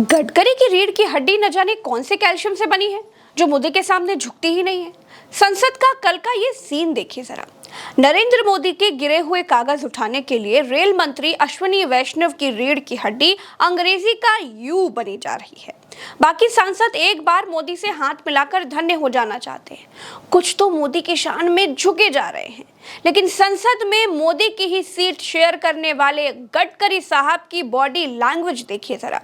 गडकरी की रीढ़ की हड्डी न जाने कौन से कैल्शियम से बनी है जो मोदी के सामने झुकती ही नहीं है। संसद का कल का ये सीन देखिए जरा। नरेंद्र मोदी के गिरे हुए कागज उठाने के लिए रेल मंत्री अश्विनी वैष्णव की रीढ़ की हड्डी अंग्रेजी का यू बनी जा रही है। बाकी सांसद एक बार मोदी से हाथ मिलाकर धन्य हो जाना चाहते हैं, कुछ तो मोदी की शान में झुके जा रहे हैं। लेकिन संसद में मोदी की ही सीट शेयर करने वाले गडकरी साहब की बॉडी लैंग्वेज देखिए जरा।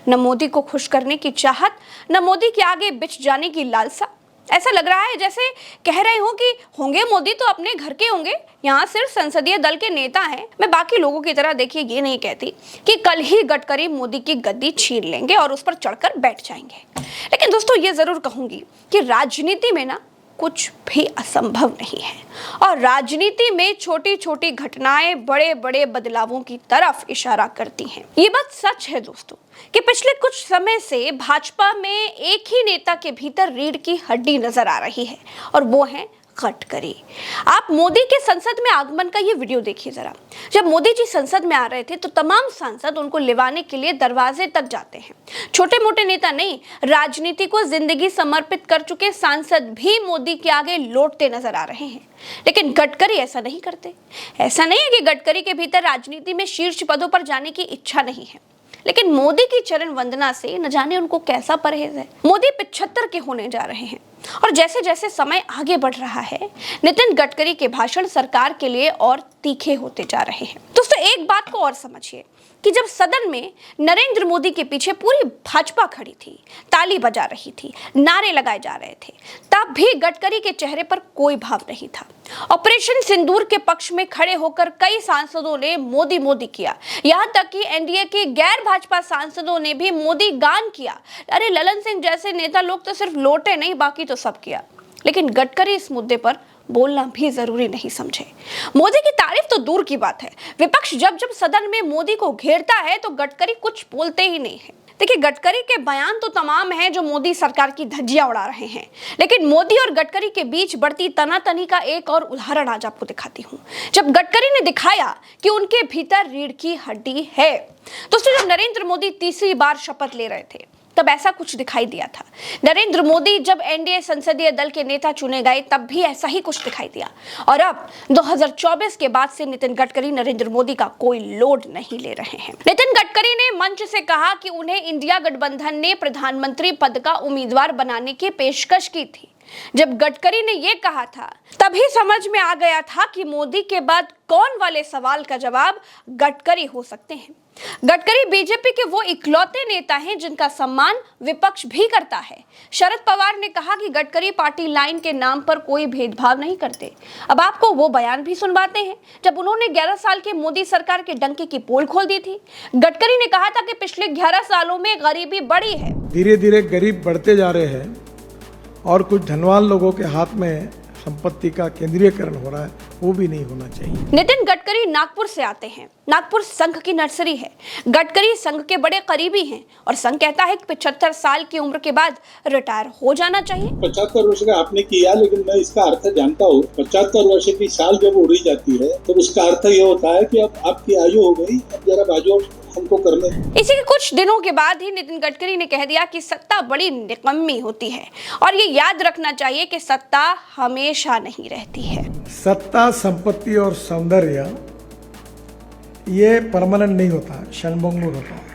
न मोदी को खुश करने की चाहत, न मोदी के आगे बिछ जाने की लालसा। ऐसा लग रहा है जैसे कह रहे हो कि होंगे मोदी तो अपने घर के होंगे, यहाँ सिर्फ संसदीय दल के नेता हैं। मैं बाकी लोगों की तरह देखिए ये नहीं कहती कि कल ही गडकरी मोदी की गद्दी छीन लेंगे और उस पर चढ़कर बैठ जाएंगे। लेकिन दोस्तों ये जरूर कहूंगी कि राजनीति में ना कुछ भी असंभव नहीं है और राजनीति में छोटी छोटी घटनाएं बड़े बड़े बदलावों की तरफ इशारा करती हैं। ये बात सच है दोस्तों कि पिछले कुछ समय से भाजपा में एक ही नेता के भीतर रीढ़ की हड्डी नजर आ रही है और वो है गडकरी। आप मोदी के संसद में आगमन का ये वीडियो देखिए जरा। जब मोदी जी संसद में आ रहे थे तो तमाम सांसद उनको लिवाने के लिए दरवाजे तक जाते हैं। छोटे मोटे नेता नहीं, राजनीति को जिंदगी समर्पित कर चुके सांसद भी मोदी के आगे लौटते नजर आ रहे हैं। लेकिन गडकरी ऐसा नहीं करते। ऐसा नहीं है कि गडकरी के भीतर राजनीति में शीर्ष पदों पर जाने की इच्छा नहीं है, लेकिन मोदी की चरण वंदना से न जाने उनको कैसा परहेज है। मोदी 75 के होने जा रहे हैं और जैसे जैसे समय आगे बढ़ रहा है, नितिन गडकरी के भाषण सरकार के लिए और तीखे होते जा रहे हैं। दोस्तों एक बात को और समझिए कि जब सदन में नरेंद्र मोदी के पीछे पूरी भाजपा खड़ी थी, ताली बजा रही थी, नारे लगाए जा रहे थे, तब भी गडकरी के चेहरे पर कोई भाव नहीं था। ऑपरेशन सिंदूर के पक्ष में खड़े होकर कई सांसदों ने मोदी मोदी किया, यहाँ तक कि एनडीए के गैर भाजपा सांसदों ने भी मोदी गान किया। अरे ललन सिंह जैसे नेता लोग तो सिर्फ लौटे नहीं, बाकी तो सब किया। लेकिन गडकरी इस मुद्दे पर बोलना भी जरूरी नहीं समझे। मोदी की तारीफ तो दूर की बात है, विपक्ष जब जब सदन में मोदी को घेरता है तो गडकरी कुछ बोलते ही नहीं है। देखिए गडकरी के बयान तो तमाम हैं जो मोदी सरकार की धज्जियां उड़ा रहे हैं, लेकिन मोदी और गडकरी के बीच बढ़ती तनातनी का एक और उदाहरण आज आपको दिखाती हूँ। जब गडकरी ने दिखाया कि उनके भीतर रीढ़ की हड्डी है। दोस्तों जब नरेंद्र मोदी तीसरी बार शपथ ले रहे थे तब ऐसा कुछ दिखाई दिया था। नरेंद्र मोदी जब एनडीए संसदीय दल के नेता चुने गए तब भी ऐसा ही कुछ दिखाई दिया। और अब 2024 के बाद से नितिन गडकरी नरेंद्र मोदी का कोई लोड नहीं ले रहे हैं। नितिन गडकरी ने मंच से कहा कि उन्हें इंडिया गठबंधन ने प्रधानमंत्री पद का उम्मीदवार बनाने की पेशकश की थी। जब गडकरी ने यह कहा था तभी समझ में आ गया था कि मोदी के बाद कौन वाले सवाल का जवाब गडकरी हो सकते हैं। गडकरी बीजेपी के वो इकलौते नेता हैं जिनका सम्मान विपक्ष भी करता है। शरद पवार ने कहा कि गडकरी पार्टी लाइन के नाम पर कोई भेदभाव नहीं करते। अब आपको वो बयान भी सुनवाते हैं जब उन्होंने 11 साल के मोदी सरकार के डंके की पोल खोल दी थी। गडकरी ने कहा था कि पिछले 11 सालों में गरीबी बढ़ी है। धीरे धीरे गरीब बढ़ते जा रहे हैं और कुछ धनवान लोगों के हाथ में संपत्ति का केंद्रीयकरण हो रहा है, वो भी नहीं होना चाहिए। नितिन गडकरी नागपुर से आते हैं। नागपुर संघ की नर्सरी है। गडकरी संघ के बड़े करीबी हैं और संघ कहता है कि 75 साल की उम्र के बाद रिटायर हो जाना चाहिए। 75 वर्ष का आपने किया, लेकिन मैं इसका अर्थ जानता हूँ। 75 वर्ष की साल जब उड़ी जाती है तो उसका अर्थ ये होता है कि अब आपकी आयु हो गई, अब जरा बाजू हमको करने। इसी के कुछ दिनों के बाद ही नितिन गडकरी ने कह दिया कि सत्ता बड़ी निकम्मी होती है और ये याद रखना चाहिए कि सत्ता हमेशा नहीं रहती है। सत्ता, संपत्ति और सौंदर्य ये परमानेंट नहीं होता, क्षणभंगुर होता है।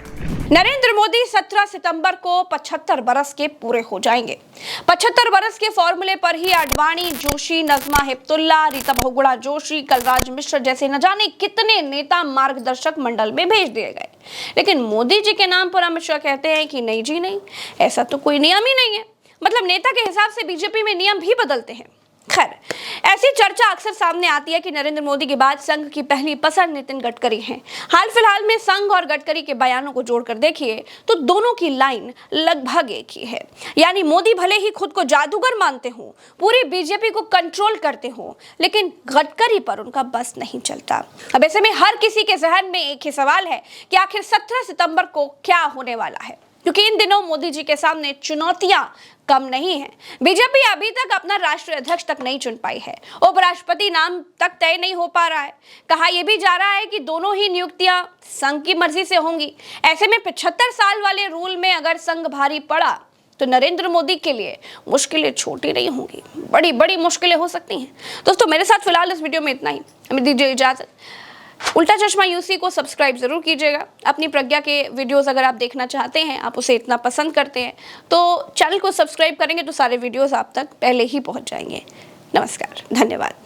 नरेंद्र मोदी 17 सितंबर को 75 बरस के पूरे हो जाएंगे। 75 बरस के फॉर्मूले पर ही आडवाणी, जोशी, नजमा हेपतुल्ला, रीता बहुगुणा जोशी, कलराज मिश्र जैसे न जाने कितने नेता मार्गदर्शक मंडल में भेज दिए गए। लेकिन मोदी जी के नाम पर अमित शाह कहते हैं कि नहीं जी नहीं, ऐसा तो कोई नियम ही नहीं है। मतलब नेता के हिसाब से बीजेपी में नियम भी बदलते हैं। खैर ऐसी चर्चा अक्सर सामने आती है कि नरेंद्र मोदी के बाद संघ की पहली पसंद नितिन गडकरी हैं। हाल फिलहाल में संघ और गडकरी के बयानों को जोड़कर देखिए तो दोनों की लाइन लगभग एक ही है। यानी मोदी भले ही खुद को जादूगर मानते हो, पूरी बीजेपी को कंट्रोल करते हो, लेकिन गडकरी पर उनका बस नहीं चलता। अब ऐसे में हर किसी के जहन में एक ही सवाल है कि आखिर 17 सितंबर को क्या होने वाला है। क्योंकि इन दिनों मोदी जी के सामने चुनौतियां कम नहीं है। बीजेपी अभी तक अपना राष्ट्रीय अध्यक्ष तक नहीं चुन पाई है, उपराष्ट्रपति नाम तक तय नहीं हो पा रहा है। कहा यह भी जा रहा है कि दोनों ही नियुक्तियां संघ की मर्जी से होंगी। ऐसे में 75 साल वाले रूल में अगर संघ भारी पड़ा तो नरेंद्र मोदी के लिए मुश्किलें छोटी नहीं होंगी, बड़ी बड़ी मुश्किलें हो सकती हैं। दोस्तों मेरे साथ फिलहाल इस वीडियो में इतना ही, हमें दीजिए इजाजत। उल्टा चश्मा यूसी को सब्सक्राइब जरूर कीजिएगा। अपनी प्रज्ञा के वीडियोस अगर आप देखना चाहते हैं, आप उसे इतना पसंद करते हैं तो चैनल को सब्सक्राइब करेंगे तो सारे वीडियोस आप तक पहले ही पहुंच जाएंगे। नमस्कार, धन्यवाद।